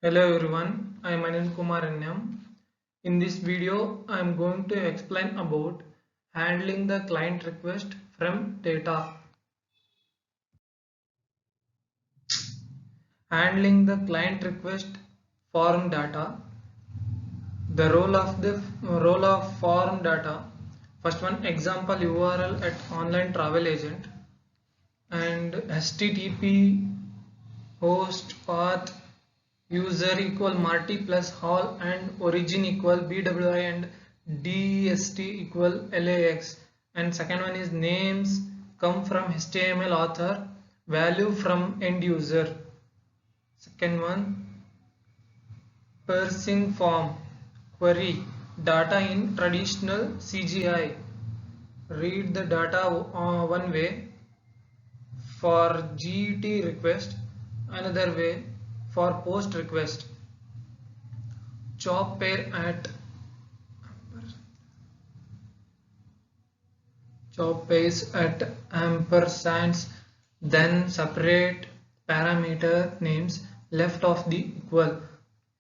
Hello everyone, I am Anil Kumar Anyam. In this video, I am going to explain about handling the client request from data. Handling the client request form data. The role of form data. First one example URL at online travel agent and HTTP host path user equal Marty plus Hall and origin equal BWI and DEST equal LAX, and second one is names come from HTML author, value from end user. Second one, parsing form query data in traditional CGI, read the data one way for GET request, another way for post request. Chop pair at chop pairs at ampersands, then separate parameter names left of the equal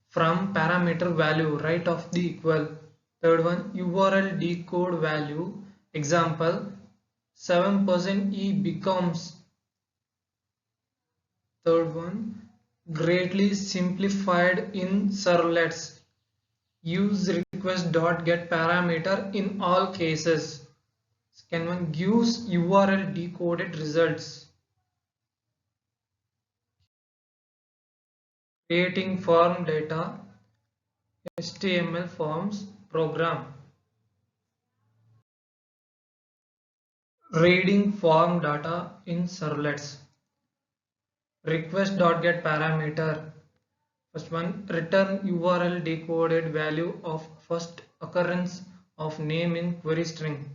from parameter value right of the equal. Third one, URL decode value. Example 7% E becomes. Third one, greatly simplified in servlets. Use request.get parameter in all cases. Second one, gives URL decoded results. Creating form data, HTML forms program. Reading form data in servlets. Request.get parameter. First one, return URL decoded value of first occurrence of name in query string.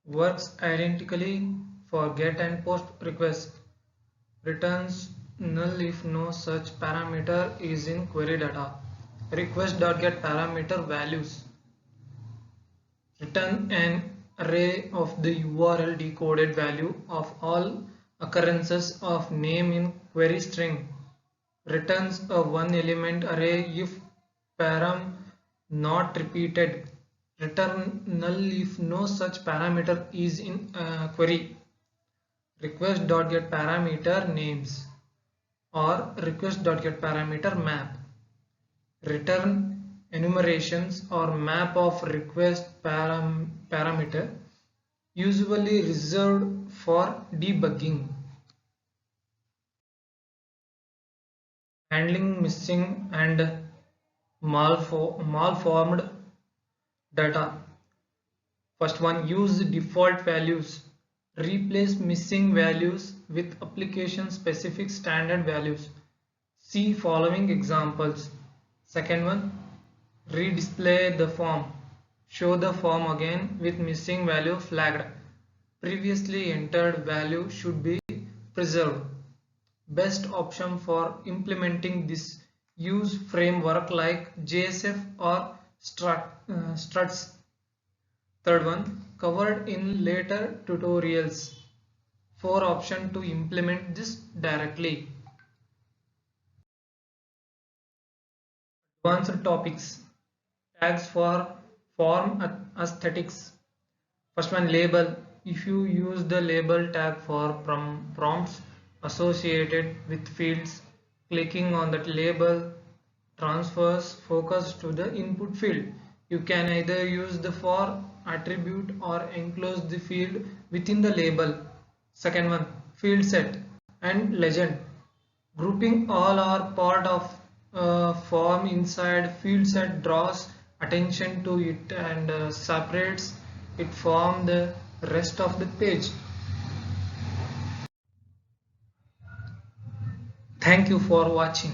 Works identically for get and post requests. Returns null if no such parameter is in query data. Request.get parameter values. Return an array of the URL decoded value of all occurrences of name in query string. Returns a one element array if param not repeated. Return null if no such parameter is in query. Request.get parameter names or request.get parameter map. Return enumerations or map of request parameter, usually reserved for debugging. Handling missing and malformed data. First one, use default values. Replace missing values with application specific standard values. See following examples. Second one, redisplay the form. Show the form again with missing value flagged. Previously entered value should be preserved. Best option for implementing this, use framework like JSF or struts. Third one, covered in later tutorials. 4 option to implement this directly. Advanced topics. Tags for form aesthetics. First one, label. If you use the label tag for prompts associated with fields, clicking on that label transfers focus to the input field. You can either use the for attribute or enclose the field within the label. Second one, field set and legend. Grouping all are part of form inside field set draws attention to it and separates it from the rest of the page. Thank you for watching.